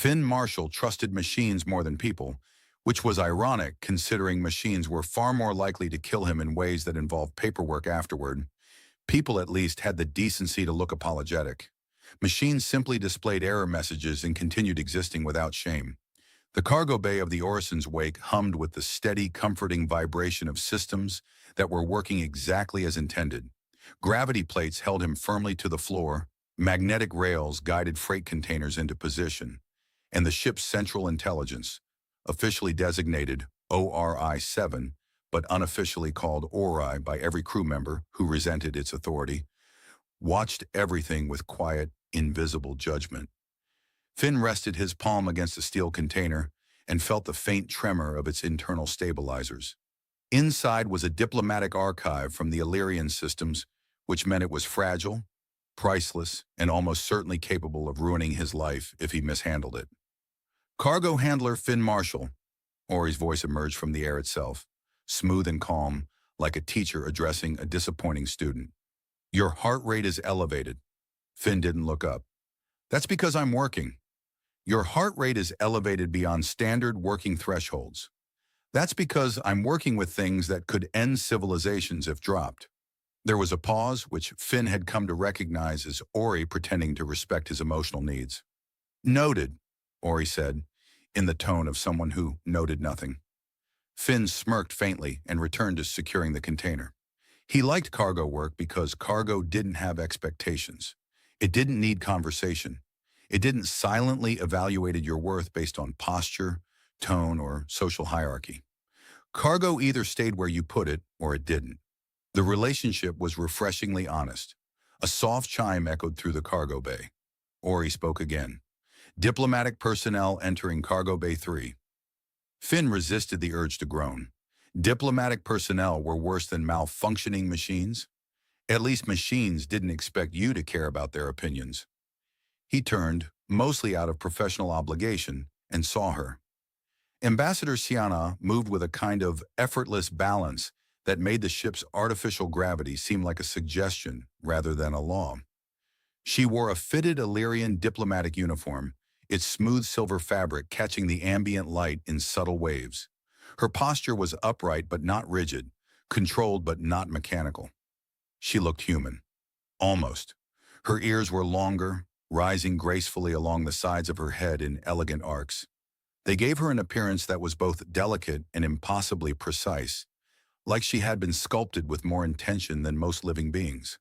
Finn Marshall trusted machines more than people, which was ironic considering machines were far more likely to kill him in ways that involved paperwork afterward. People at least had the decency to look apologetic. Machines simply displayed error messages and continued existing without shame. The cargo bay of the Orison's wake hummed with the steady, comforting vibration of systems that were working exactly as intended. Gravity plates held him firmly to the floor, magnetic rails guided freight containers into position, and the ship's central intelligence, officially designated ORI-7, but unofficially called ORI by every crew member who resented its authority, watched everything with quiet, invisible judgment. Finn rested his palm against a steel container and felt the faint tremor of its internal stabilizers. Inside was a diplomatic archive from the Illyrian systems, which meant it was fragile, priceless, and almost certainly capable of ruining his life if he mishandled it. Cargo handler Finn Marshall, Ori's voice emerged from the air itself, smooth and calm, like a teacher addressing a disappointing student. Your heart rate is elevated. Finn didn't look up. That's because I'm working. Your heart rate is elevated beyond standard working thresholds. That's because I'm working with things that could end civilizations if dropped. There was a pause, which Finn had come to recognize as Ori pretending to respect his emotional needs. Noted, Ori said, in the tone of someone who noted nothing. Finn smirked faintly and returned to securing the container. He liked cargo work because cargo didn't have expectations. It didn't need conversation. It didn't silently evaluate your worth based on posture, tone, or social hierarchy. Cargo either stayed where you put it or it didn't. The relationship was refreshingly honest. A soft chime echoed through the cargo bay. Ori spoke again. Diplomatic personnel entering cargo bay 3. Finn resisted the urge to groan. Diplomatic personnel were worse than malfunctioning machines. At least machines didn't expect you to care about their opinions. He turned, mostly out of professional obligation, and saw her. Ambassador Cyana moved with a kind of effortless balance that made the ship's artificial gravity seem like a suggestion rather than a law. She wore a fitted Illyrian diplomatic uniform, its smooth silver fabric catching the ambient light in subtle waves. Her posture was upright but not rigid, controlled but not mechanical. She looked human. Almost. Her ears were longer, rising gracefully along the sides of her head in elegant arcs. They gave her an appearance that was both delicate and impossibly precise, like she had been sculpted with more intention than most living beings.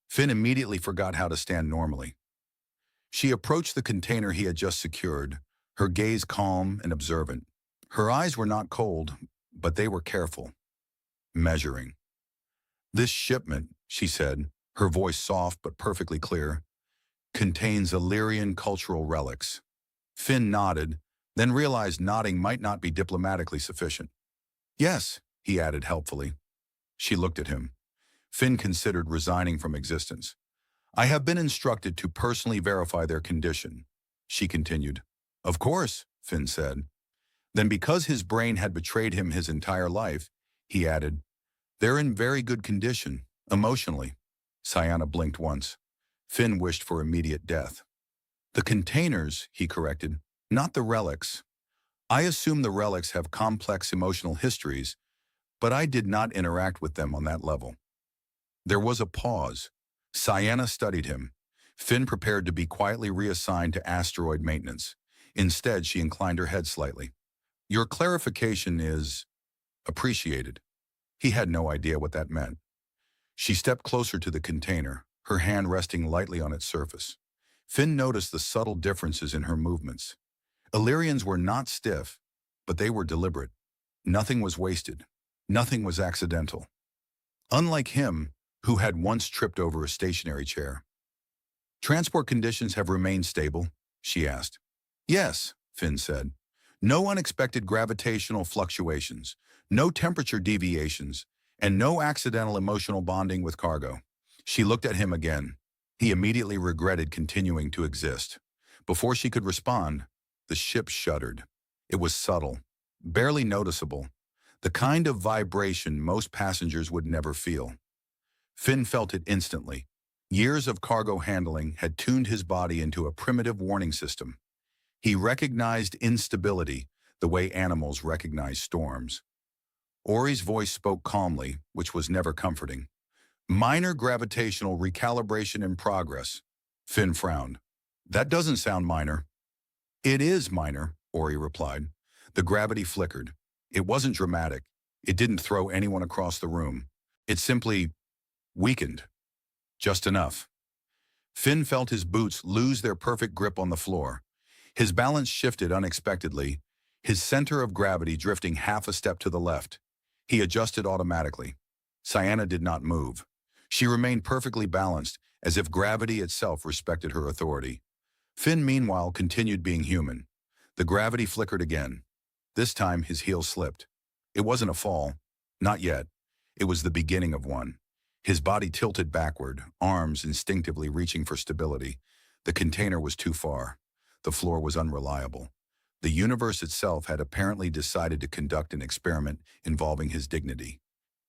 Finn immediately forgot how to stand normally. She approached the container he had just secured, her gaze calm and observant. Her eyes were not cold, but they were careful, measuring. This shipment, she said, her voice soft but perfectly clear, contains Illyrian cultural relics. Finn nodded, then realized nodding might not be diplomatically sufficient. Yes, he added helpfully. She looked at him. Finn considered resigning from existence. I have been instructed to personally verify their condition, she continued. Of course, Finn said. Then because his brain had betrayed him his entire life, he added, they're in very good condition, emotionally. Cyana blinked once. Finn wished for immediate death. The containers, he corrected, not the relics. I assume the relics have complex emotional histories, but I did not interact with them on that level. There was a pause. Cyana studied him. Finn prepared to be quietly reassigned to asteroid maintenance. Instead, she inclined her head slightly. Your clarification is appreciated. He had no idea what that meant. She stepped closer to the container, her hand resting lightly on its surface. Finn noticed the subtle differences in her movements. Illyrians were not stiff, but they were deliberate. Nothing was wasted. Nothing was accidental. Unlike him, who had once tripped over a stationary chair. Transport conditions have remained stable, she asked. Yes, Finn said. No unexpected gravitational fluctuations, no temperature deviations, and no accidental emotional bonding with cargo. She looked at him again. He immediately regretted continuing to exist. Before she could respond, the ship shuddered. It was subtle, barely noticeable, the kind of vibration most passengers would never feel. Finn felt it instantly. Years of cargo handling had tuned his body into a primitive warning system. He recognized instability, the way animals recognize storms. Ori's voice spoke calmly, which was never comforting. Minor gravitational recalibration in progress. Finn frowned. That doesn't sound minor. It is minor, Ori replied. The gravity flickered. It wasn't dramatic. It didn't throw anyone across the room. It simply weakened. Just enough. Finn felt his boots lose their perfect grip on the floor. His balance shifted unexpectedly, his center of gravity drifting half a step to the left. He adjusted automatically. Cyana did not move. She remained perfectly balanced, as if gravity itself respected her authority. Finn, meanwhile, continued being human. The gravity flickered again. This time, his heel slipped. It wasn't a fall. Not yet. It was the beginning of one. His body tilted backward, arms instinctively reaching for stability. The container was too far. The floor was unreliable. The universe itself had apparently decided to conduct an experiment involving his dignity.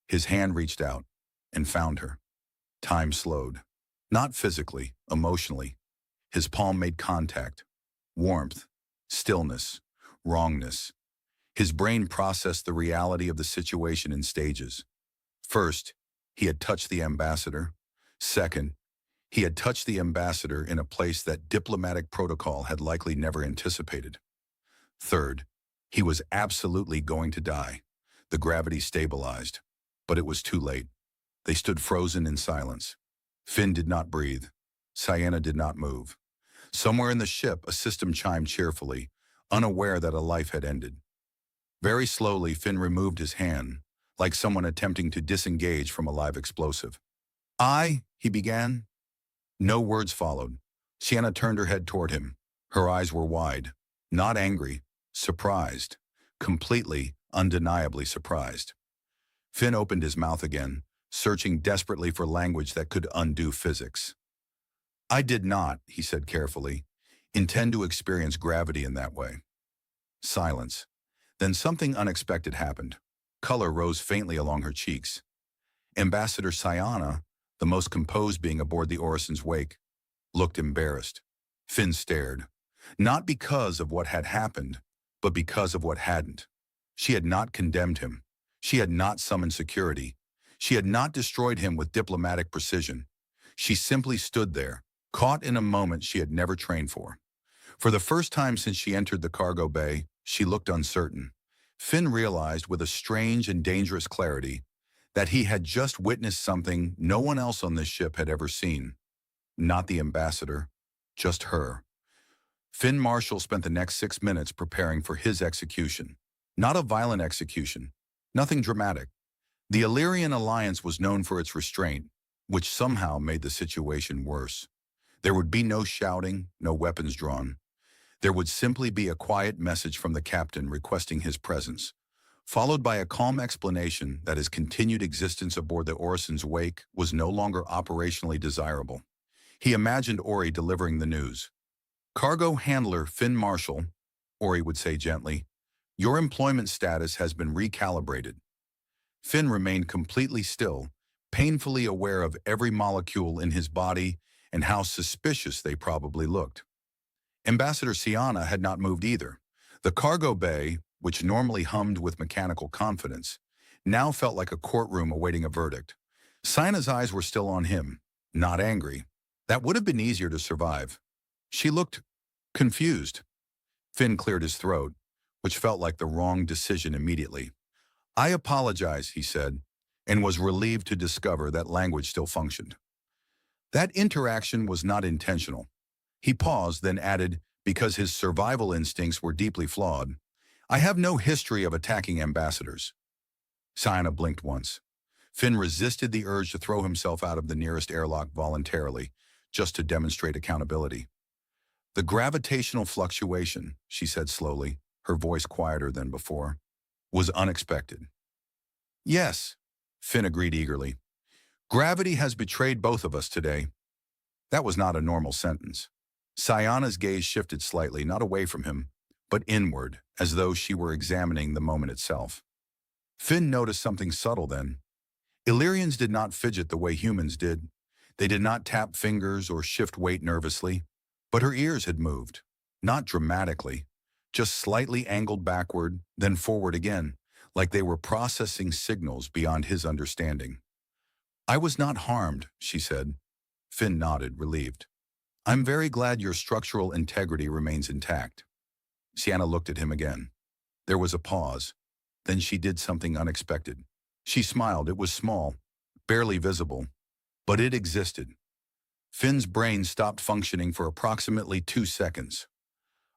His hand reached out and found her. Time slowed. Not physically, emotionally. His palm made contact. Warmth, stillness, wrongness. His brain processed the reality of the situation in stages. First, he had touched the ambassador. Second, he had touched the ambassador in a place that diplomatic protocol had likely never anticipated. Third, he was absolutely going to die. The gravity stabilized, but it was too late. They stood frozen in silence. Finn did not breathe. Cyana did not move. Somewhere in the ship, a system chimed cheerfully, unaware that a life had ended. Very slowly, Finn removed his hand, like someone attempting to disengage from a live explosive. He began. No words followed. Cyana turned her head toward him. Her eyes were wide, not angry, surprised, completely, undeniably surprised. Finn opened his mouth again, searching desperately for language that could undo physics. I did not, he said carefully, intend to experience gravity in that way. Silence. Then something unexpected happened. Color rose faintly along her cheeks. Ambassador Cyana, the most composed being aboard the Orison's wake, looked embarrassed. Finn stared. Not because of what had happened, but because of what hadn't. She had not condemned him. She had not summoned security. She had not destroyed him with diplomatic precision. She simply stood there, caught in a moment she had never trained for. For the first time since she entered the cargo bay, she looked uncertain. Finn realized with a strange and dangerous clarity that he had just witnessed something no one else on this ship had ever seen. Not the ambassador, just her. Finn Marshall spent the next 6 minutes preparing for his execution. Not a violent execution, nothing dramatic. The Illyrian Alliance was known for its restraint, which somehow made the situation worse. There would be no shouting, no weapons drawn. There would simply be a quiet message from the captain requesting his presence, followed by a calm explanation that his continued existence aboard the Orison's wake was no longer operationally desirable. He imagined Ori delivering the news. Cargo handler Finn Marshall, Ori would say gently, your employment status has been recalibrated. Finn remained completely still, painfully aware of every molecule in his body and how suspicious they probably looked. Ambassador Cyana had not moved either. The cargo bay, which normally hummed with mechanical confidence, now felt like a courtroom awaiting a verdict. Cyana's eyes were still on him, not angry. That would have been easier to survive. She looked confused. Finn cleared his throat, which felt like the wrong decision immediately. I apologize, he said, and was relieved to discover that language still functioned. That interaction was not intentional. He paused, then added, because his survival instincts were deeply flawed, I have no history of attacking ambassadors. Cyana blinked once. Finn resisted the urge to throw himself out of the nearest airlock voluntarily, just to demonstrate accountability. The gravitational fluctuation, she said slowly, her voice quieter than before, was unexpected. Yes, Finn agreed eagerly. Gravity has betrayed both of us today. That was not a normal sentence. Cyana's gaze shifted slightly, not away from him, but inward, as though she were examining the moment itself. Finn noticed something subtle then. Illyrians did not fidget the way humans did. They did not tap fingers or shift weight nervously, but her ears had moved. Not dramatically, just slightly angled backward, then forward again, like they were processing signals beyond his understanding. "I was not harmed," she said. Finn nodded, relieved. "I'm very glad your structural integrity remains intact." Cyana looked at him again. There was a pause. Then she did something unexpected. She smiled. It was small, barely visible, but it existed. Finn's brain stopped functioning for approximately 2 seconds.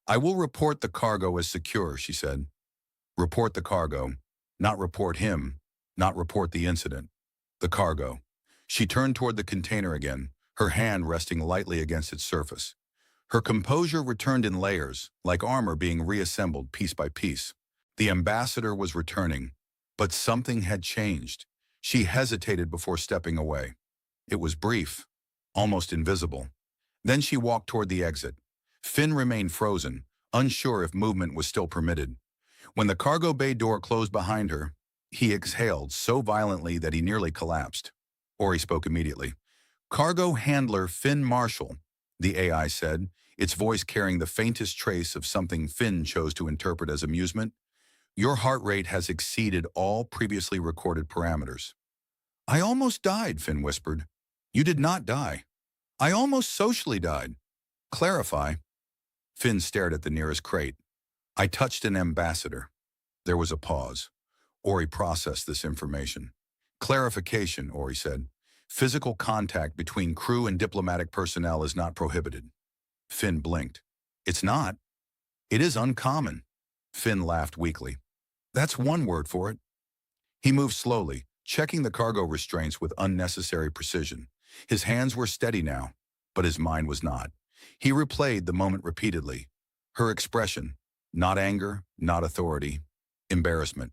"I will report the cargo as secure," she said. Report the cargo, not report him, not report the incident. The cargo. She turned toward the container again, her hand resting lightly against its surface. Her composure returned in layers, like armor being reassembled piece by piece. The ambassador was returning, but something had changed. She hesitated before stepping away. It was brief, almost invisible. Then she walked toward the exit. Finn remained frozen, unsure if movement was still permitted. When the cargo bay door closed behind her, he exhaled so violently that he nearly collapsed. Ori spoke immediately. "Cargo handler Finn Marshall," the AI said, its voice carrying the faintest trace of something Finn chose to interpret as amusement. "Your heart rate has exceeded all previously recorded parameters." "I almost died," Finn whispered. "You did not die. I almost socially died." "Clarify." Finn stared at the nearest crate. "I touched an ambassador." There was a pause. Ori processed this information. "Clarification," Ori said. "Physical contact between crew and diplomatic personnel is not prohibited." Finn blinked. "It's not?" "It is uncommon." Finn laughed weakly. "That's one word for it." He moved slowly, checking the cargo restraints with unnecessary precision. His hands were steady now, but his mind was not. He replayed the moment repeatedly. Her expression, not anger, not authority, embarrassment.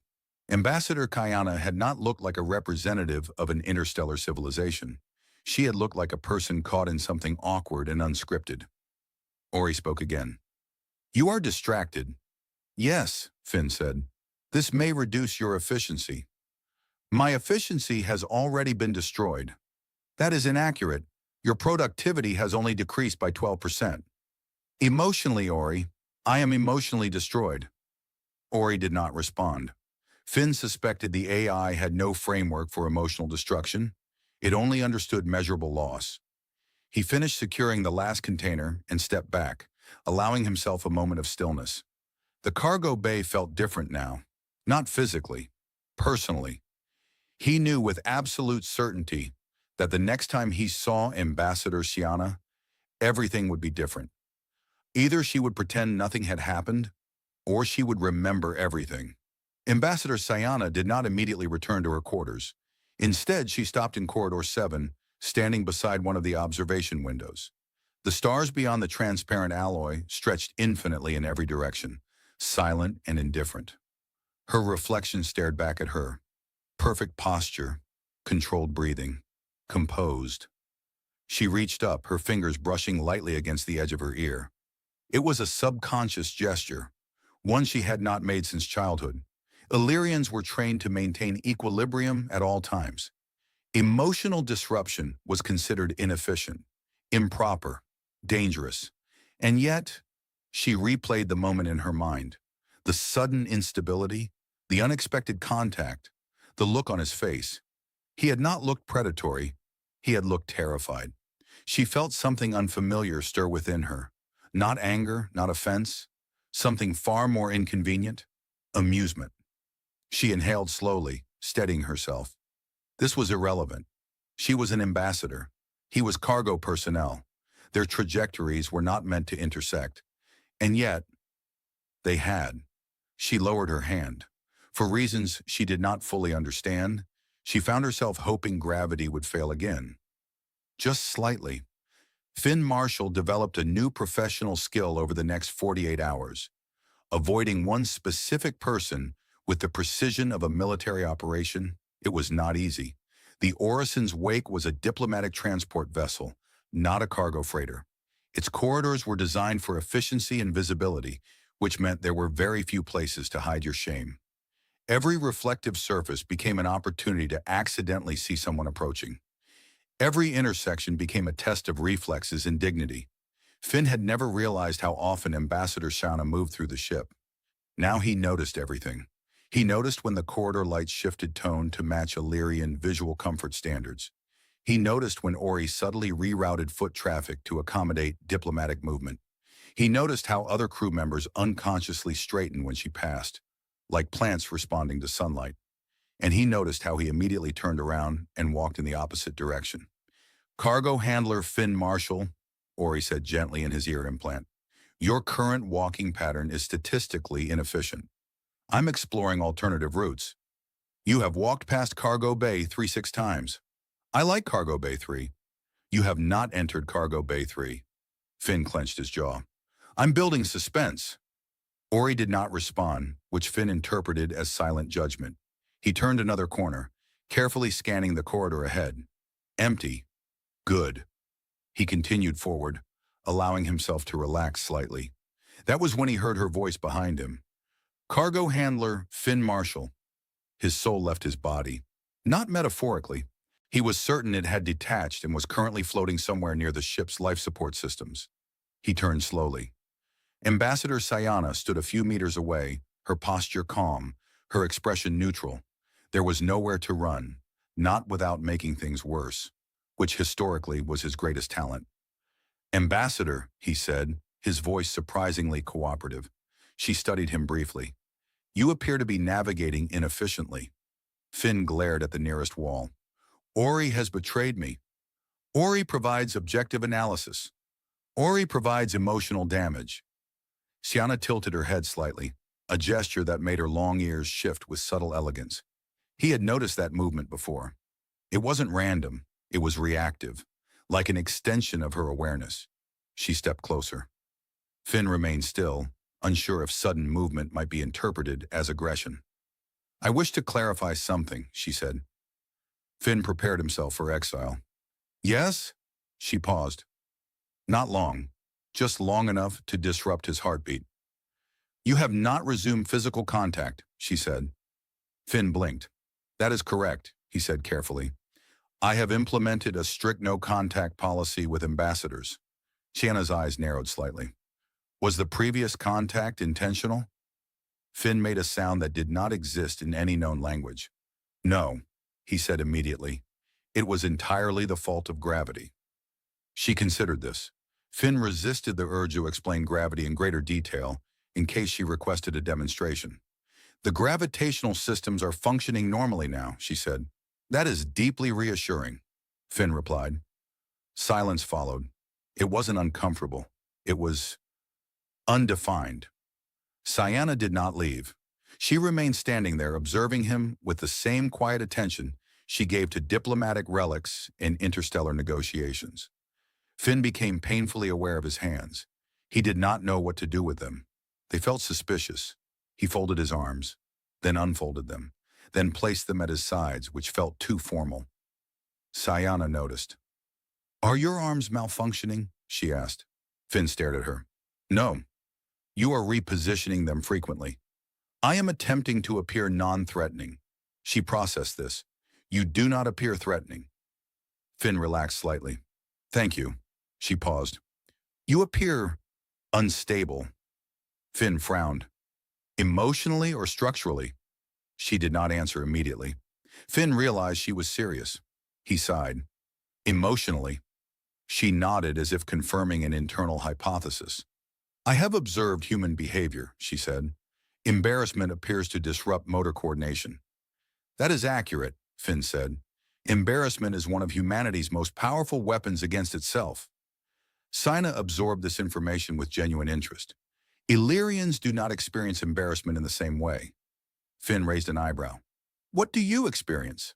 Ambassador Cyana had not looked like a representative of an interstellar civilization. She had looked like a person caught in something awkward and unscripted. Ori spoke again. "You are distracted." "Yes," Finn said. "This may reduce your efficiency." "My efficiency has already been destroyed." "That is inaccurate. Your productivity has only decreased by 12%. "Emotionally, Ori, I am emotionally destroyed." Ori did not respond. Finn suspected the AI had no framework for emotional destruction. It only understood measurable loss. He finished securing the last container and stepped back, allowing himself a moment of stillness. The cargo bay felt different now, not physically, personally. He knew with absolute certainty that the next time he saw Ambassador Cyana, everything would be different. Either she would pretend nothing had happened, or she would remember everything. Ambassador Cyana did not immediately return to her quarters. Instead, she stopped in Corridor 7, standing beside one of the observation windows. The stars beyond the transparent alloy stretched infinitely in every direction, silent and indifferent. Her reflection stared back at her. Perfect posture, controlled breathing, composed. She reached up, her fingers brushing lightly against the edge of her ear. It was a subconscious gesture, one she had not made since childhood. Illyrians were trained to maintain equilibrium at all times. Emotional disruption was considered inefficient, improper, dangerous. And yet, she replayed the moment in her mind. The sudden instability, the unexpected contact, the look on his face. He had not looked predatory. He had looked terrified. She felt something unfamiliar stir within her. Not anger, not offense. Something far more inconvenient. Amusement. She inhaled slowly, steadying herself. This was irrelevant. She was an ambassador. He was cargo personnel. Their trajectories were not meant to intersect. And yet, they had. She lowered her hand. For reasons she did not fully understand, she found herself hoping gravity would fail again. Just slightly. Finn Marshall developed a new professional skill over the next 48 hours, avoiding one specific person with the precision of a military operation. It was not easy. The Orison's wake was a diplomatic transport vessel, not a cargo freighter. Its corridors were designed for efficiency and visibility, which meant there were very few places to hide your shame. Every reflective surface became an opportunity to accidentally see someone approaching. Every intersection became a test of reflexes and dignity. Finn had never realized how often Ambassador Cyana moved through the ship. Now he noticed everything. He noticed when the corridor lights shifted tone to match Illyrian visual comfort standards. He noticed when Ori subtly rerouted foot traffic to accommodate diplomatic movement. He noticed how other crew members unconsciously straightened when she passed, like plants responding to sunlight. And he noticed how he immediately turned around and walked in the opposite direction. "Cargo handler Finn Marshall," Ori said gently in his ear implant, "your current walking pattern is statistically inefficient. I'm exploring alternative routes. You have walked past Cargo Bay 6 times. I like Cargo Bay 3. You have not entered Cargo Bay 3. Finn clenched his jaw. "I'm building suspense." Ori did not respond, which Finn interpreted as silent judgment. He turned another corner, carefully scanning the corridor ahead. Empty. Good. He continued forward, allowing himself to relax slightly. That was when he heard her voice behind him. "Cargo handler Finn Marshall." His soul left his body. Not metaphorically. He was certain it had detached and was currently floating somewhere near the ship's life support systems. He turned slowly. Ambassador Cyana stood a few meters away, her posture calm, her expression neutral. There was nowhere to run, not without making things worse, which historically was his greatest talent. "Ambassador," he said, his voice surprisingly cooperative. She studied him briefly. "You appear to be navigating inefficiently." Finn glared at the nearest wall. "Ori has betrayed me. Ori provides objective analysis. Ori provides emotional damage." Cyana tilted her head slightly, a gesture that made her long ears shift with subtle elegance. He had noticed that movement before. It wasn't random, it was reactive, like an extension of her awareness. She stepped closer. Finn remained still, unsure if sudden movement might be interpreted as aggression. "I wish to clarify something," she said. Finn prepared himself for exile. "Yes?" She paused. Not long, just long enough to disrupt his heartbeat. "You have not resumed physical contact," she said. Finn blinked. "That is correct," he said carefully. "I have implemented a strict no-contact policy with ambassadors." Cyana's eyes narrowed slightly. "Was the previous contact intentional?" Finn made a sound that did not exist in any known language. "No," he said immediately. "It was entirely the fault of gravity." She considered this. Finn resisted the urge to explain gravity in greater detail in case she requested a demonstration. "The gravitational systems are functioning normally now," she said. "That is deeply reassuring," Finn replied. Silence followed. It wasn't uncomfortable. It was undefined. Cyana did not leave. She remained standing there, observing him with the same quiet attention she gave to diplomatic relics in interstellar negotiations. Finn became painfully aware of his hands. He did not know what to do with them. They felt suspicious. He folded his arms, then unfolded them, then placed them at his sides, which felt too formal. Cyana noticed. "Are your arms malfunctioning?" she asked. Finn stared at her. "No. You are repositioning them frequently. I am attempting to appear non-threatening." She processed this. "You do not appear threatening." Finn relaxed slightly. "Thank you." She paused. "You appear unstable." Finn frowned. "Emotionally or structurally?" She did not answer immediately. Finn realized she was serious. He sighed. "Emotionally." She nodded as if confirming an internal hypothesis. "I have observed human behavior," she said. "Embarrassment appears to disrupt motor coordination." "That is accurate," Finn said. "Embarrassment is one of humanity's most powerful weapons against itself." Cyana absorbed this information with genuine interest. "Illyrians do not experience embarrassment in the same way." Finn raised an eyebrow. "What do you experience?"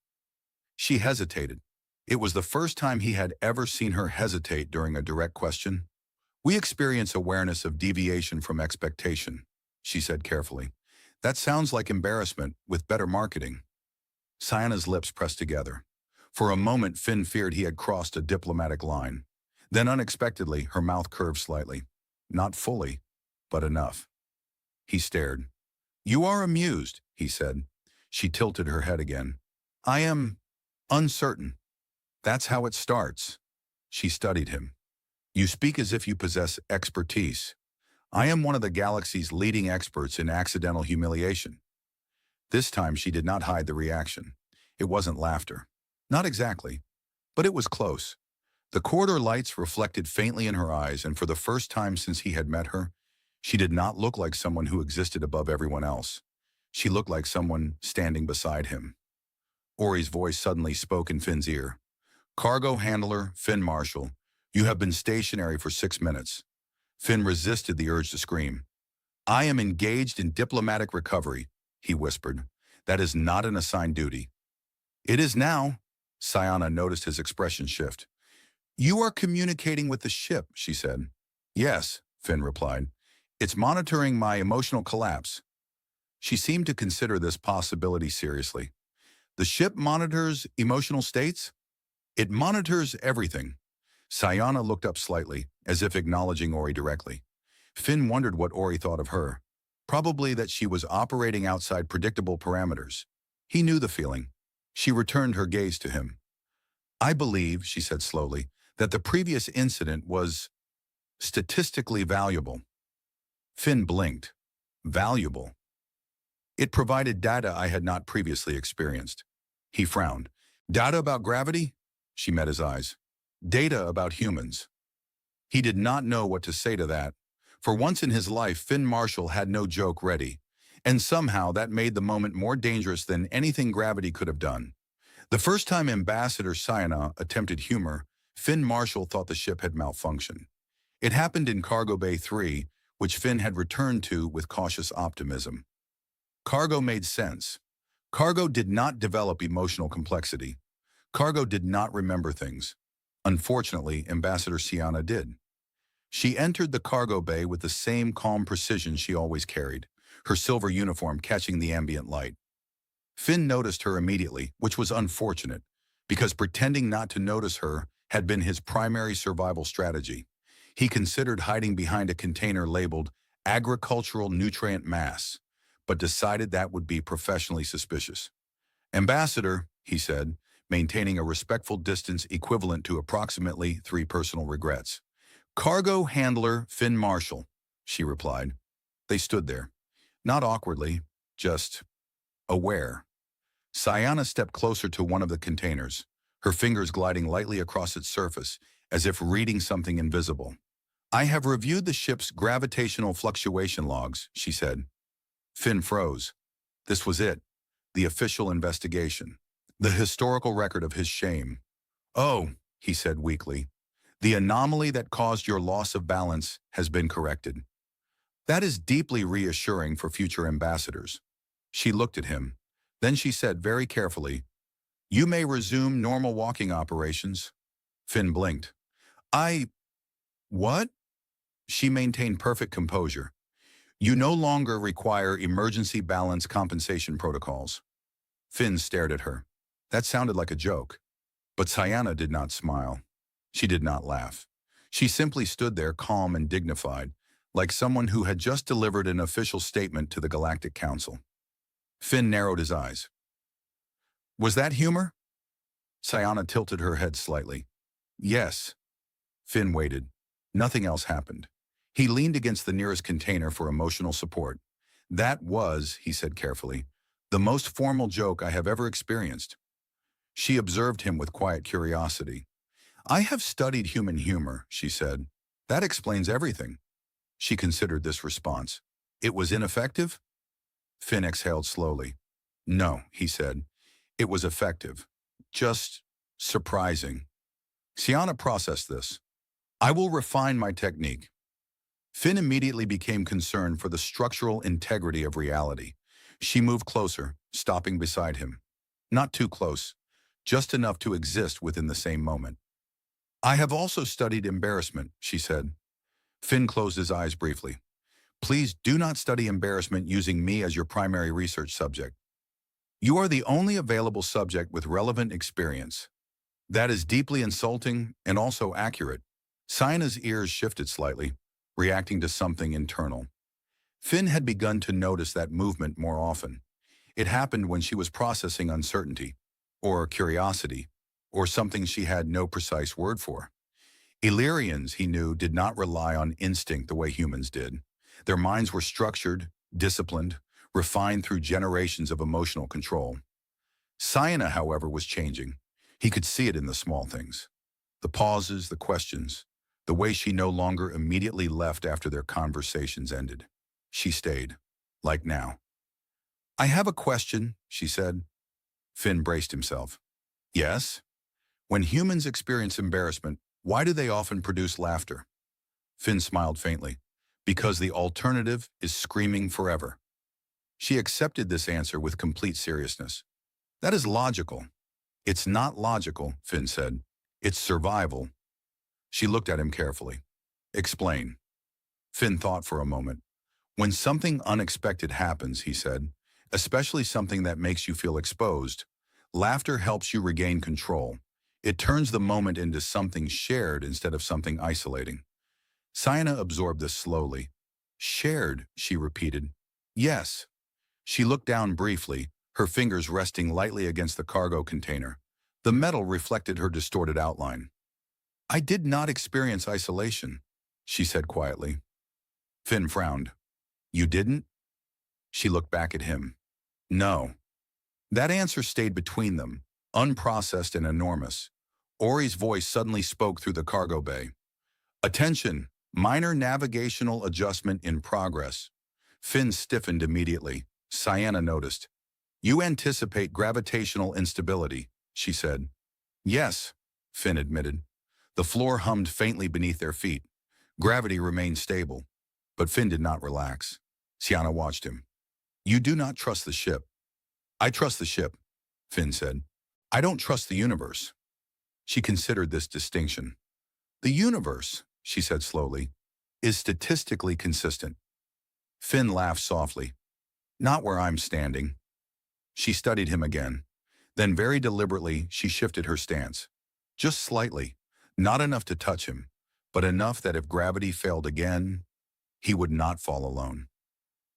She hesitated. It was the first time he had ever seen her hesitate during a direct question. "We experience awareness of deviation from expectation," she said carefully. "That sounds like embarrassment with better marketing." Cyana's lips pressed together. For a moment, Finn feared he had crossed a diplomatic line. Then unexpectedly, her mouth curved slightly. Not fully, but enough. He stared. "You are amused," he said. She tilted her head again. "I am uncertain." "That's how it starts." She studied him. You speak as if you possess expertise. I am one of the galaxy's leading experts in accidental humiliation. This time she did not hide the reaction. It wasn't laughter. Not exactly, but it was close. The corridor lights reflected faintly in her eyes, and for the first time since he had met her, she did not look like someone who existed above everyone else. She looked like someone standing beside him. Ori's voice suddenly spoke in Finn's ear. Cargo handler, Finn Marshall, you have been stationary for 6 minutes. Finn resisted the urge to scream. I am engaged in diplomatic recovery, he whispered. That is not an assigned duty. It is now. Cyana noticed his expression shift. You are communicating with the ship, she said. Yes, Finn replied. It's monitoring my emotional collapse. She seemed to consider this possibility seriously. The ship monitors emotional states? It monitors everything. Cyana looked up slightly, as if acknowledging Ori directly. Finn wondered what Ori thought of her. Probably that she was operating outside predictable parameters. He knew the feeling. She returned her gaze to him. I believe, she said slowly, that the previous incident was statistically valuable. Finn blinked. Valuable. It provided data I had not previously experienced. He frowned. Data about gravity? She met his eyes. Data about humans. He did not know what to say to that. For once in his life, Finn Marshall had no joke ready, and somehow that made the moment more dangerous than anything gravity could have done. The first time Ambassador Cyana attempted humor, Finn Marshall thought the ship had malfunctioned. It happened in Cargo Bay 3, which Finn had returned to with cautious optimism. Cargo made sense. Cargo did not develop emotional complexity. Cargo did not remember things. Unfortunately, Ambassador Cyana did. She entered the cargo bay with the same calm precision she always carried, her silver uniform catching the ambient light. Finn noticed her immediately, which was unfortunate, because pretending not to notice her had been his primary survival strategy. He considered hiding behind a container labeled agricultural nutrient mass, but decided that would be professionally suspicious. Ambassador, he said, maintaining a respectful distance equivalent to approximately 3 personal regrets. Cargo handler Finn Marshall, she replied. They stood there, not awkwardly, just aware. Cyana stepped closer to one of the containers, her fingers gliding lightly across its surface, as if reading something invisible. I have reviewed the ship's gravitational fluctuation logs, she said. Finn froze. This was it, the official investigation, the historical record of his shame. Oh, he said weakly, the anomaly that caused your loss of balance has been corrected. That is deeply reassuring for future ambassadors. She looked at him. Then she said very carefully, You may resume normal walking operations. Finn blinked. What? She maintained perfect composure. You no longer require emergency balance compensation protocols. Finn stared at her. That sounded like a joke. But Cyana did not smile. She did not laugh. She simply stood there calm and dignified, like someone who had just delivered an official statement to the Galactic Council. Finn narrowed his eyes. Was that humor? Cyana tilted her head slightly. Yes. Finn waited. Nothing else happened. He leaned against the nearest container for emotional support. That was, he said carefully, the most formal joke I have ever experienced. She observed him with quiet curiosity. I have studied human humor, she said. That explains everything. She considered this response. It was ineffective? Finn exhaled slowly. No, he said. It was effective. Just surprising. Cyana processed this. I will refine my technique. Finn immediately became concerned for the structural integrity of reality. She moved closer, stopping beside him. Not too close, just enough to exist within the same moment. I have also studied embarrassment, she said. Finn closed his eyes briefly. Please do not study embarrassment using me as your primary research subject. You are the only available subject with relevant experience. That is deeply insulting and also accurate. Cyana's ears shifted slightly, reacting to something internal. Finn had begun to notice that movement more often. It happened when she was processing uncertainty, or curiosity, or something she had no precise word for. Illyrians, he knew, did not rely on instinct the way humans did. Their minds were structured, disciplined, refined through generations of emotional control. Cyana, however, was changing. He could see it in the small things. The pauses, the questions, the way she no longer immediately left after their conversations ended. She stayed, like now. "I have a question," she said. Finn braced himself. "Yes?" "When humans experience embarrassment, why do they often produce laughter?" Finn smiled faintly. "Because the alternative is screaming forever." She accepted this answer with complete seriousness. "That is logical." "It's not logical," Finn said. "It's survival." She looked at him carefully. "Explain." Finn thought for a moment. "When something unexpected happens," he said, "especially something that makes you feel exposed, laughter helps you regain control. It turns the moment into something shared instead of something isolating." Cyana absorbed this slowly. "Shared," she repeated. "Yes." She looked down briefly, her fingers resting lightly against the cargo container. The metal reflected her distorted outline. "I did not experience isolation," she said quietly. Finn frowned. "You didn't?" She looked back at him. "No." That answer stayed between them, unprocessed and enormous. Ori's voice suddenly spoke through the cargo bay. "Attention! Minor navigational adjustment in progress." Finn stiffened immediately. Cyana noticed. "You anticipate gravitational instability," she said. "Yes," Finn admitted. The floor hummed faintly beneath their feet. Gravity remained stable. But Finn did not relax. Cyana watched him. "You do not trust the ship." "I trust the ship," Finn said. "I don't trust the universe." She considered this distinction. "The universe," she said slowly, "is statistically consistent." Finn laughed softly. "Not where I'm standing." She studied him again. Then very deliberately, she shifted her stance. Just slightly, not enough to touch him, but enough that if gravity failed again, he would not fall alone.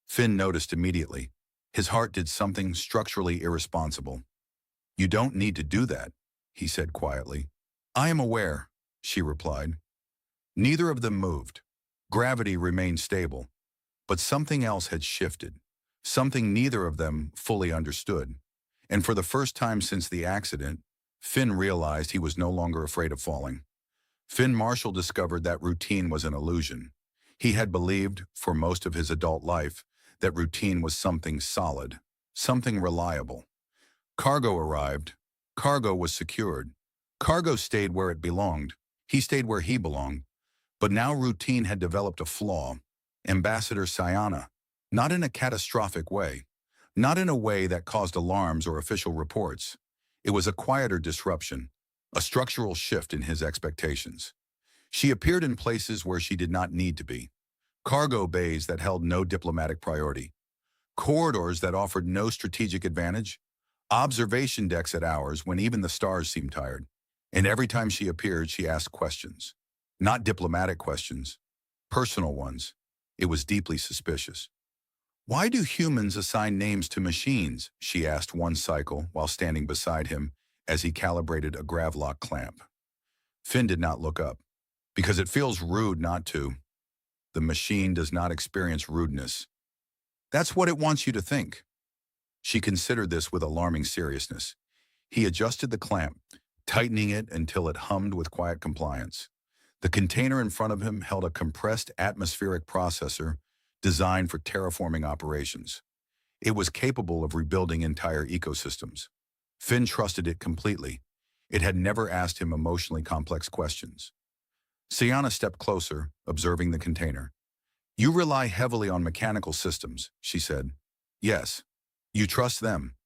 Finn noticed immediately. His heart did something structurally irresponsible. "You don't need to do that," he said quietly. "I am aware," she replied. Neither of them moved. Gravity remained stable, but something else had shifted, something neither of them fully understood. And for the first time since the accident, Finn realized he was no longer afraid of falling. Finn Marshall discovered that routine was an illusion. He had believed, for most of his adult life, that routine was something solid, something reliable. Cargo arrived. Cargo was secured. Cargo stayed where it belonged. He stayed where he belonged. But now routine had developed a flaw. Ambassador Cyana. Not in a catastrophic way. Not in a way that caused alarms or official reports. It was a quieter disruption, a structural shift in his expectations. She appeared in places where she did not need to be. Cargo bays that held no diplomatic priority. Corridors that offered no strategic advantage. Observation decks at hours when even the stars seemed tired. And every time she appeared, she asked questions. Not diplomatic questions, personal ones. It was deeply suspicious. "Why do humans assign names to machines?" she asked one cycle while standing beside him as he calibrated a gravlock clamp. Finn did not look up. "Because it feels rude not to." "The machine does not experience rudeness." "That's what it wants you to think." She considered this with alarming seriousness. He adjusted the clamp, tightening it until it hummed with quiet compliance. The container in front of him held a compressed atmospheric processor designed for terraforming operations. It was capable of rebuilding entire ecosystems. Finn trusted it completely. It had never asked him emotionally complex questions. Cyana stepped closer, observing the container. "You rely heavily on mechanical systems," she said. "Yes." "You trust them?"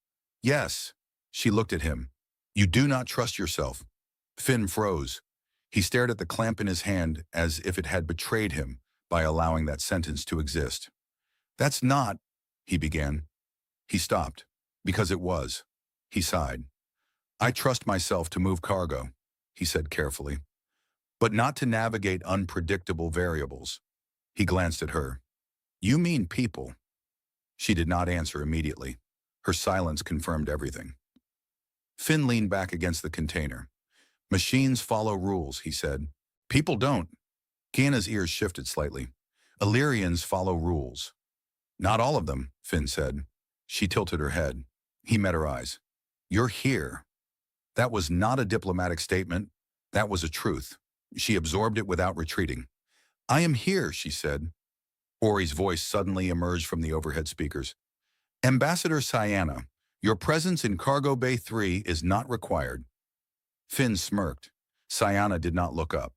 "Yes." She looked at him. "You do not trust yourself." Finn froze. He stared at the clamp in his hand as if it had betrayed him by allowing that sentence to exist. "That's not," he began. He stopped. "Because it was." He sighed. "I trust myself to move cargo," he said carefully, "but not to navigate unpredictable variables." He glanced at her. "You mean people?" She did not answer immediately. Her silence confirmed everything. Finn leaned back against the container. "Machines follow rules," he said. People don't. Cyana's ears shifted slightly. Illyrians follow rules. Not all of them, Finn said. She tilted her head. He met her eyes. You're here. That was not a diplomatic statement. That was a truth. She absorbed it without retreating. I am here, she said. Ori's voice suddenly emerged from the overhead speakers. Ambassador Cyana, your presence in Cargo Bay 3 is not required. Finn smirked. Cyana did not look up.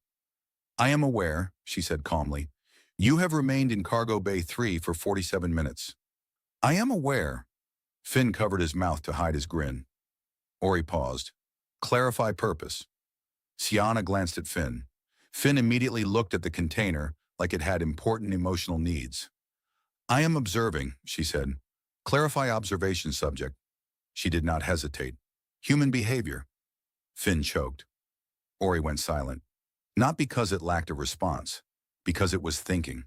I am aware, she said calmly. You have remained in Cargo Bay 3 for 47 minutes. I am aware. Finn covered his mouth to hide his grin. Ori paused. Clarify purpose. Cyana glanced at Finn. Finn immediately looked at the container like it had important emotional needs. I am observing, she said. Clarify observation subject. She did not hesitate. Human behavior. Finn choked. Ori went silent. Not because it lacked a response, because it was thinking.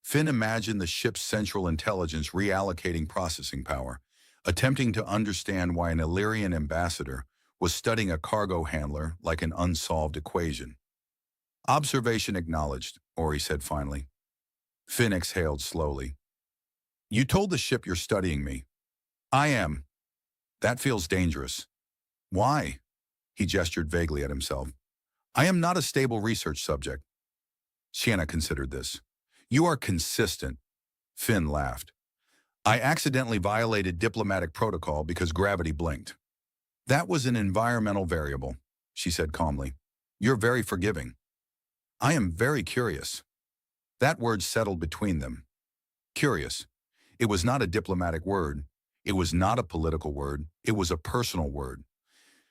Finn imagined the ship's central intelligence reallocating processing power, attempting to understand why an Illyrian ambassador was studying a cargo handler like an unsolved equation. Observation acknowledged, Ori said finally. Finn exhaled slowly. You told the ship you're studying me. I am. That feels dangerous. Why? He gestured vaguely at himself. I am not a stable research subject. Cyana considered this. You are consistent. Finn laughed. I accidentally violated diplomatic protocol because gravity blinked. That was an environmental variable, she said calmly. You're very forgiving. I am very curious. That word settled between them. Curious. It was not a diplomatic word. It was not a political word. It was a personal word.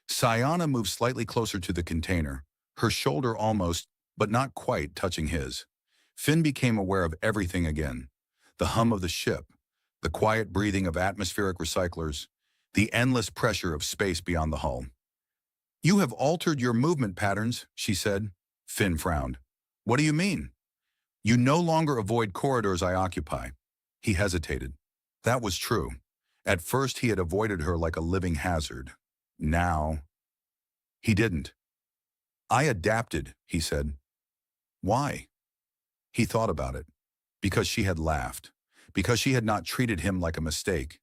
Cyana moved slightly closer to the container, her shoulder almost, but not quite, touching his. Finn became aware of everything again. The hum of the ship, the quiet breathing of atmospheric recyclers, the endless pressure of space beyond the hull. You have altered your movement patterns, she said. Finn frowned. What do you mean? You no longer avoid corridors I occupy. He hesitated. That was true. At first he had avoided her like a living hazard. Now, he didn't. I adapted, he said. Why? He thought about it. Because she had laughed. Because she had not treated him like a mistake.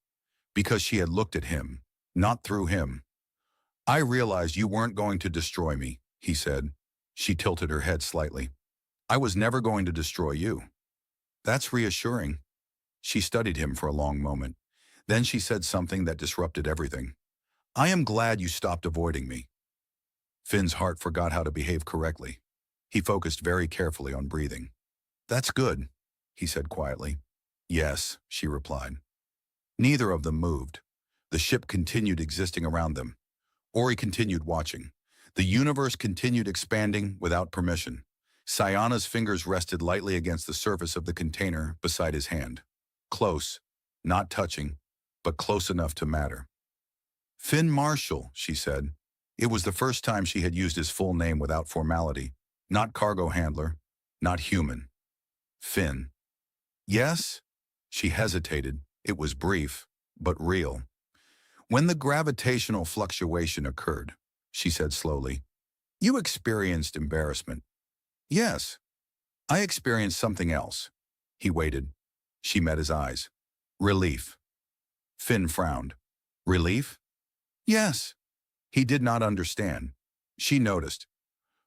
Because she had looked at him, not through him. I realized you weren't going to destroy me, he said. She tilted her head slightly. I was never going to destroy you. That's reassuring. She studied him for a long moment. Then she said something that disrupted everything. I am glad you stopped avoiding me. Finn's heart forgot how to behave correctly. He focused very carefully on breathing. That's good, he said quietly. Yes, she replied. Neither of them moved. The ship continued existing around them. Ori continued watching. The universe continued expanding without permission. Cyana's fingers rested lightly against the surface of the container beside his hand. Close, not touching, but close enough to matter. Finn Marshall, she said. It was the first time she had used his full name without formality. Not cargo handler, not human. Finn. Yes? She hesitated. It was brief, but real. When the gravitational fluctuation occurred, she said slowly, you experienced embarrassment. Yes. I experienced something else. He waited. She met his eyes. Relief. Finn frowned. Relief? Yes. He did not understand. She noticed.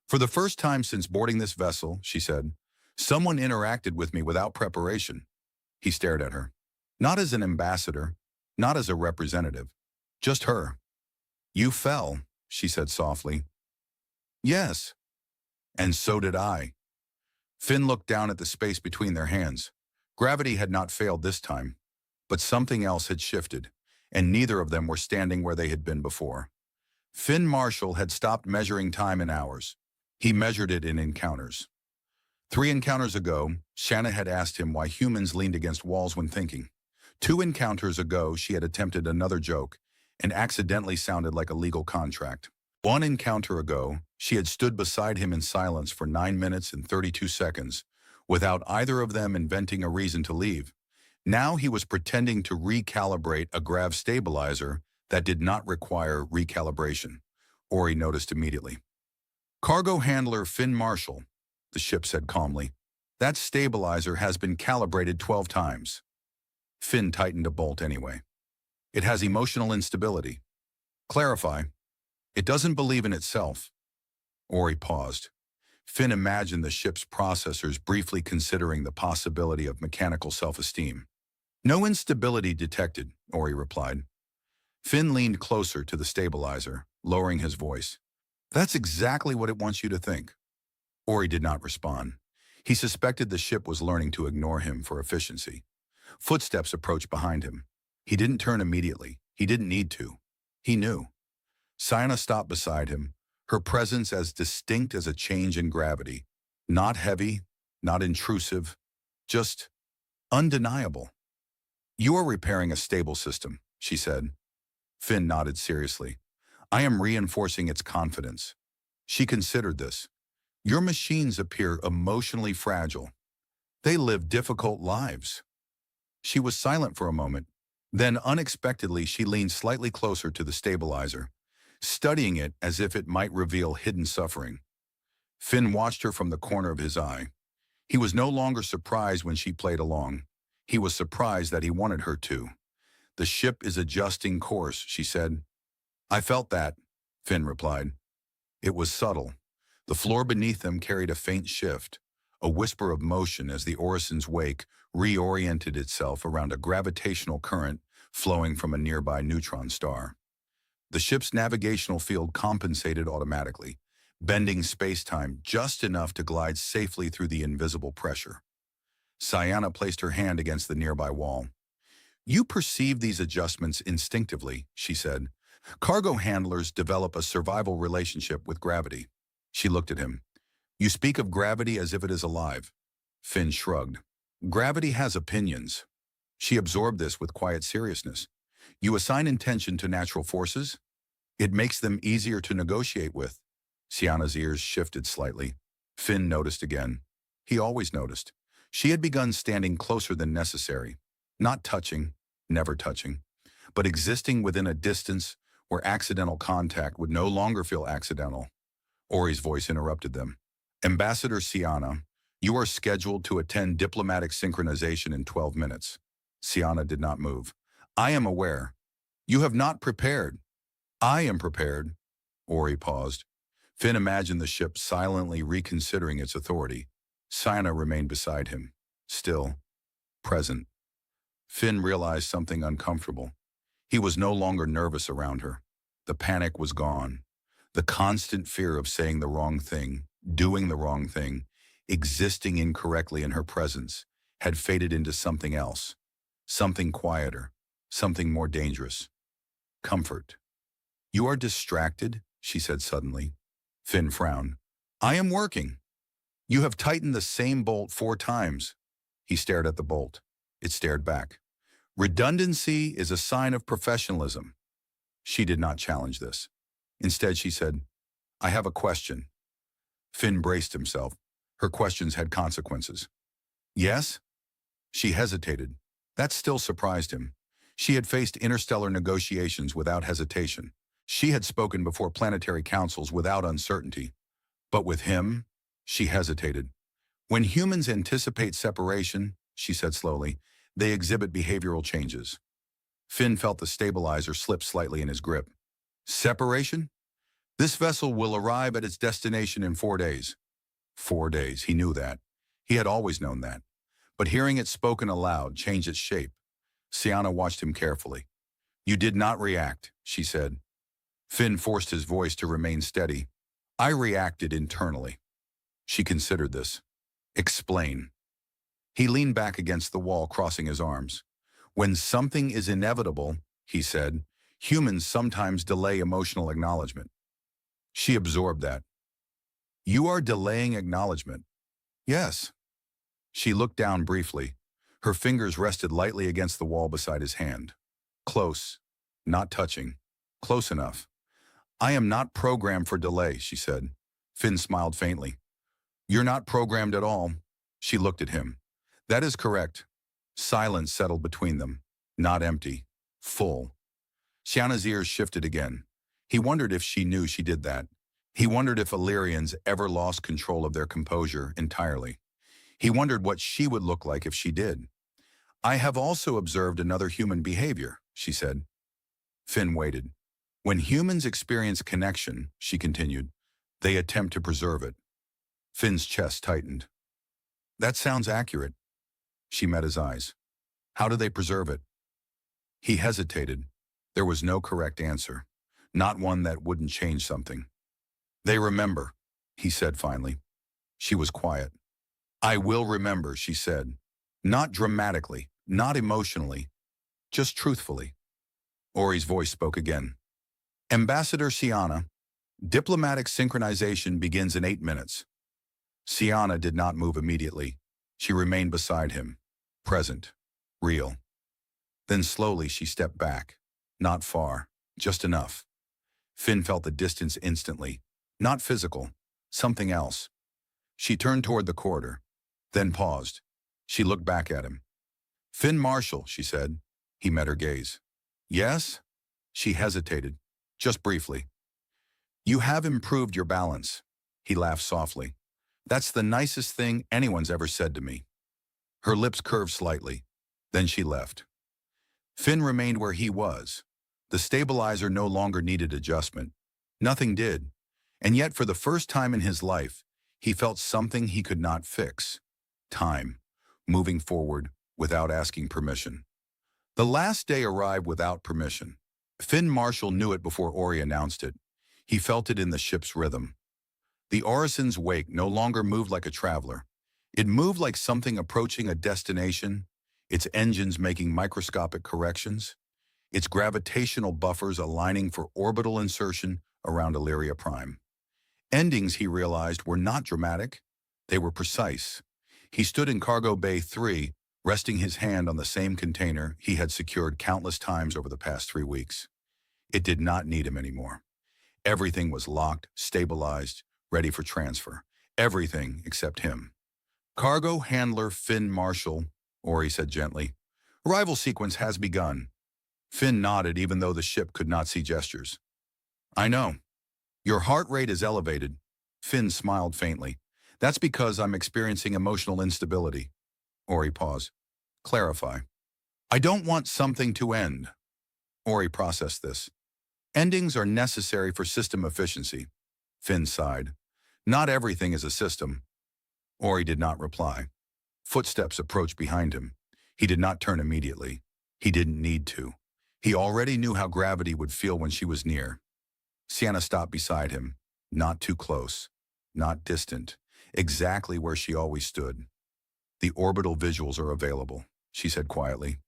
For the first time since boarding this vessel, she said, someone interacted with me without preparation. He stared at her. Not as an ambassador, not as a representative, just her. You fell, she said softly. Yes. And so did I. Finn looked down at the space between their hands. Gravity had not failed this time, but something else had shifted, and neither of them were standing where they had been before. Finn Marshall had stopped measuring time in hours. He measured it in encounters. 3 encounters ago, Cyana had asked him why humans leaned against walls when thinking. 2 encounters ago, she had attempted another joke and accidentally sounded like a legal contract. 1 encounter ago, she had stood beside him in silence for 9 minutes and 32 seconds, without either of them inventing a reason to leave. Now he was pretending to recalibrate a grav stabilizer that did not require recalibration. Ori noticed immediately. Cargo handler Finn Marshall, the ship said calmly. That stabilizer has been calibrated 12 times. Finn tightened a bolt anyway. It has emotional instability. Clarify. It doesn't believe in itself. Ori paused. Finn imagined the ship's processors briefly considering the possibility of mechanical self-esteem. No instability detected, Ori replied. Finn leaned closer to the stabilizer, lowering his voice. That's exactly what it wants you to think. Ori did not respond. He suspected the ship was learning to ignore him for efficiency. Footsteps approached behind him. He didn't turn immediately. He didn't need to. He knew. Cyana stopped beside him, her presence as distinct as a change in gravity. Not heavy, not intrusive, just undeniable. You are repairing a stable system, she said. Finn nodded seriously. I am reinforcing its confidence. She considered this. Your machines appear emotionally fragile. They live difficult lives. She was silent for a moment. Then, unexpectedly, she leaned slightly closer to the stabilizer, studying it as if it might reveal hidden suffering. Finn watched her from the corner of his eye. He was no longer surprised when she played along. He was surprised that he wanted her to. The ship is adjusting course, she said. I felt that, Finn replied. It was subtle. The floor beneath them carried a faint shift, a whisper of motion as the Orison's wake reoriented itself around a gravitational current flowing from a nearby neutron star. The ship's navigational field compensated automatically, bending space-time just enough to glide safely through the invisible pressure. Cyana placed her hand against the nearby wall. You perceive these adjustments instinctively, she said. Cargo handlers develop a survival relationship with gravity. She looked at him. You speak of gravity as if it is alive. Finn shrugged. Gravity has opinions. She absorbed this with quiet seriousness. You assign intention to natural forces? It makes them easier to negotiate with. Cyana's ears shifted slightly. Finn noticed again. He always noticed. She had begun standing closer than necessary, not touching, never touching, but existing within a distance where accidental contact would no longer feel accidental. Ori's voice interrupted them. Ambassador Cyana, you are scheduled to attend diplomatic synchronization in 12 minutes. Cyana did not move. I am aware. You have not prepared. I am prepared. Ori paused. Finn imagined the ship silently reconsidering its authority. Cyana remained beside him, still, present. Finn realized something uncomfortable. He was no longer nervous around her. The panic was gone. The constant fear of saying the wrong thing, doing the wrong thing, existing incorrectly in her presence, had faded into something else, something quieter, something more dangerous. Comfort. You are distracted, she said suddenly. Finn frowned. I am working. You have tightened the same bolt 4 times. He stared at the bolt. It stared back. Redundancy is a sign of professionalism. She did not challenge this. Instead, she said, I have a question. Finn braced himself. Her questions had consequences. Yes? She hesitated. That still surprised him. She had faced interstellar negotiations without hesitation. She had spoken before planetary councils without uncertainty. But with him, she hesitated. When humans anticipate separation, she said slowly, they exhibit behavioral changes. Finn felt the stabilizer slip slightly in his grip. Separation? This vessel will arrive at its destination in 4 days. 4 days, he knew that. He had always known that. But hearing it spoken aloud changed its shape. Cyana watched him carefully. You did not react, she said. Finn forced his voice to remain steady. I reacted internally. She considered this. Explain. He leaned back against the wall, crossing his arms. When something is inevitable, he said, humans sometimes delay emotional acknowledgement. She absorbed that. You are delaying acknowledgement. Yes. She looked down briefly. Her fingers rested lightly against the wall beside his hand. Close, not touching. Close enough. I am not programmed for delay, she said. Finn smiled faintly. You're not programmed at all. She looked at him. That is correct. Silence settled between them. Not empty. Full. Cyana's ears shifted again. He wondered if she knew she did that. He wondered if Illyrians ever lost control of their composure entirely. He wondered what she would look like if she did. I have also observed another human behavior, she said. Finn waited. When humans experience connection, she continued, they attempt to preserve it. Finn's chest tightened. That sounds accurate. She met his eyes. How do they preserve it? He hesitated. There was no correct answer, not one that wouldn't change something. They remember, he said finally. She was quiet. I will remember, she said. Not dramatically, not emotionally, just truthfully. Ori's voice spoke again. Ambassador Cyana, diplomatic synchronization begins in 8 minutes. Cyana did not move immediately. She remained beside him, present, real. Then slowly she stepped back. Not far, just enough. Finn felt the distance instantly. Not physical, something else. She turned toward the corridor, then paused. She looked back at him. Finn Marshall, she said. He met her gaze. Yes? She hesitated, just briefly. You have improved your balance. He laughed softly. That's the nicest thing anyone's ever said to me. Her lips curved slightly. Then she left. Finn remained where he was. The stabilizer no longer needed adjustment. Nothing did. And yet, for the first time in his life, he felt something he could not fix. Time, moving forward without asking permission. The last day arrived without permission. Finn Marshall knew it before Ori announced it. He felt it in the ship's rhythm. The Orison's wake no longer moved like a traveler. It moved like something approaching a destination, its engines making microscopic corrections, its gravitational buffers aligning for orbital insertion around Illyria Prime. Endings, he realized, were not dramatic. They were precise. He stood in Cargo Bay 3, resting his hand on the same container he had secured countless times over the past 3 weeks. It did not need him anymore. Everything was locked, stabilized, ready for transfer. Everything except him. Cargo handler Finn Marshall, Ori said gently. Arrival sequence has begun. Finn nodded even though the ship could not see gestures. I know. Your heart rate is elevated. Finn smiled faintly. That's because I'm experiencing emotional instability. Ori paused. Clarify. I don't want something to end. Ori processed this. Endings are necessary for system efficiency. Finn sighed. Not everything is a system. Ori did not reply. Footsteps approached behind him. He did not turn immediately. He didn't need to. He already knew how gravity would feel when she was near. Cyana stopped beside him. Not too close. Not distant. Exactly where she always stood. The orbital visuals are available, she said quietly.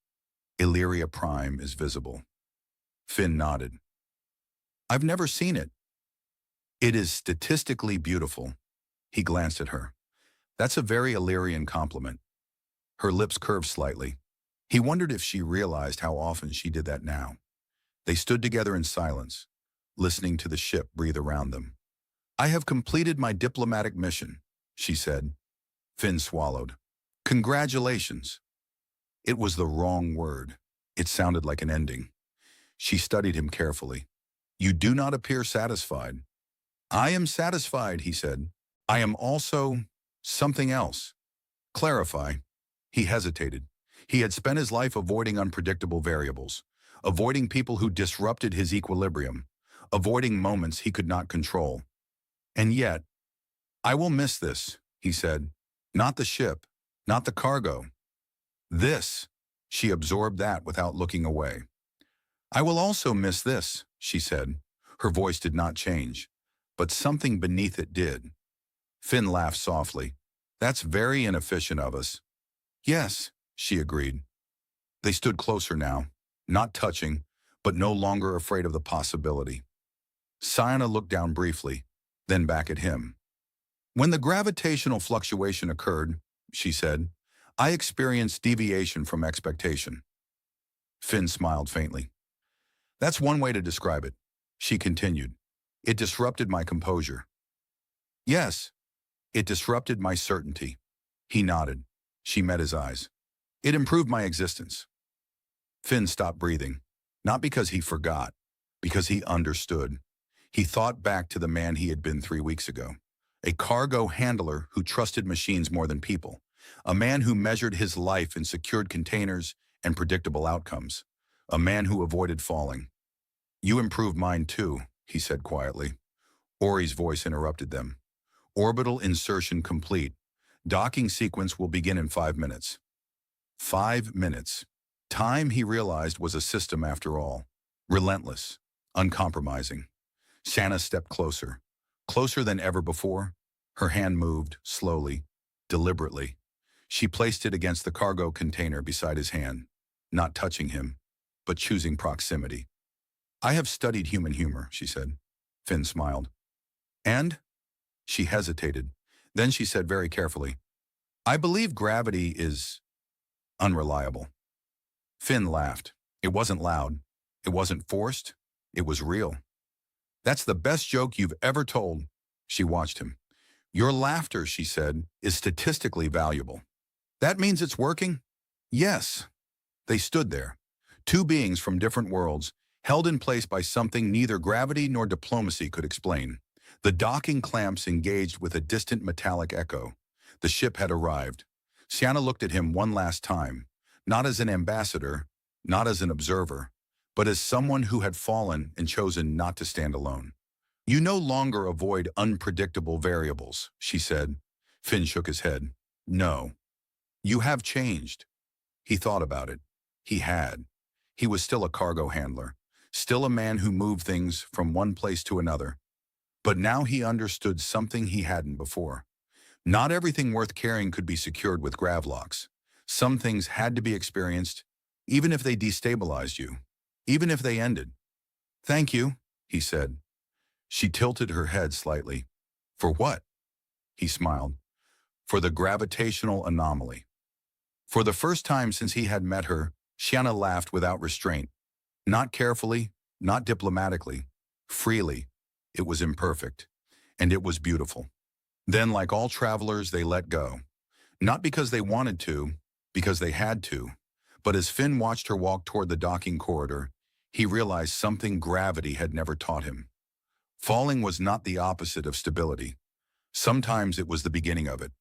Illyria Prime is visible. Finn nodded. I've never seen it. It is statistically beautiful. He glanced at her. That's a very Illyrian compliment. Her lips curved slightly. He wondered if she realized how often she did that now. They stood together in silence, listening to the ship breathe around them. I have completed my diplomatic mission, she said. Finn swallowed. Congratulations. It was the wrong word. It sounded like an ending. She studied him carefully. You do not appear satisfied. I am satisfied, he said. I am also something else. Clarify. He hesitated. He had spent his life avoiding unpredictable variables, avoiding people who disrupted his equilibrium, avoiding moments he could not control. And yet, I will miss this, he said. Not the ship, not the cargo. This. She absorbed that without looking away. I will also miss this, she said. Her voice did not change, but something beneath it did. Finn laughed softly. That's very inefficient of us. Yes, she agreed. They stood closer now, not touching, but no longer afraid of the possibility. Cyana looked down briefly, then back at him. When the gravitational fluctuation occurred, she said, I experienced deviation from expectation. Finn smiled faintly. That's one way to describe it, she continued. It disrupted my composure. Yes, it disrupted my certainty. He nodded. She met his eyes. It improved my existence. Finn stopped breathing, not because he forgot, because he understood. He thought back to the man he had been 3 weeks ago. A cargo handler who trusted machines more than people. A man who measured his life in secured containers and predictable outcomes. A man who avoided falling. "You improved mine too," he said quietly. Ori's voice interrupted them. "Orbital insertion complete. Docking sequence will begin in 5 minutes." 5 minutes. Time, he realized, was a system after all. Relentless. Uncompromising. Cyana stepped closer. Closer than ever before. Her hand moved, slowly, deliberately. She placed it against the cargo container beside his hand, not touching him, but choosing proximity. "I have studied human humor," she said. Finn smiled. "And?" She hesitated. Then she said very carefully, "I believe gravity is unreliable." Finn laughed. It wasn't loud. It wasn't forced. It was real. "That's the best joke you've ever told." She watched him. "Your laughter," she said, "is statistically valuable." "That means it's working?" "Yes." They stood there, two beings from different worlds, held in place by something neither gravity nor diplomacy could explain. The docking clamps engaged with a distant metallic echo. The ship had arrived. Cyana looked at him one last time, not as an ambassador, not as an observer, but as someone who had fallen and chosen not to stand alone. "You no longer avoid unpredictable variables," she said. Finn shook his head. "No. You have changed." He thought about it. He had. He was still a cargo handler, still a man who moved things from one place to another. But now he understood something he hadn't before. Not everything worth carrying could be secured with gravlocks. Some things had to be experienced, even if they destabilized you, even if they ended. "Thank you," he said. She tilted her head slightly. "For what?" He smiled. "For the gravitational anomaly." For the first time since he had met her, Cyana laughed without restraint. Not carefully, not diplomatically, freely. It was imperfect, and it was beautiful. Then, like all travelers, they let go. Not because they wanted to, because they had to. But as Finn watched her walk toward the docking corridor, he realized something gravity had never taught him. Falling was not the opposite of stability. Sometimes it was the beginning of it.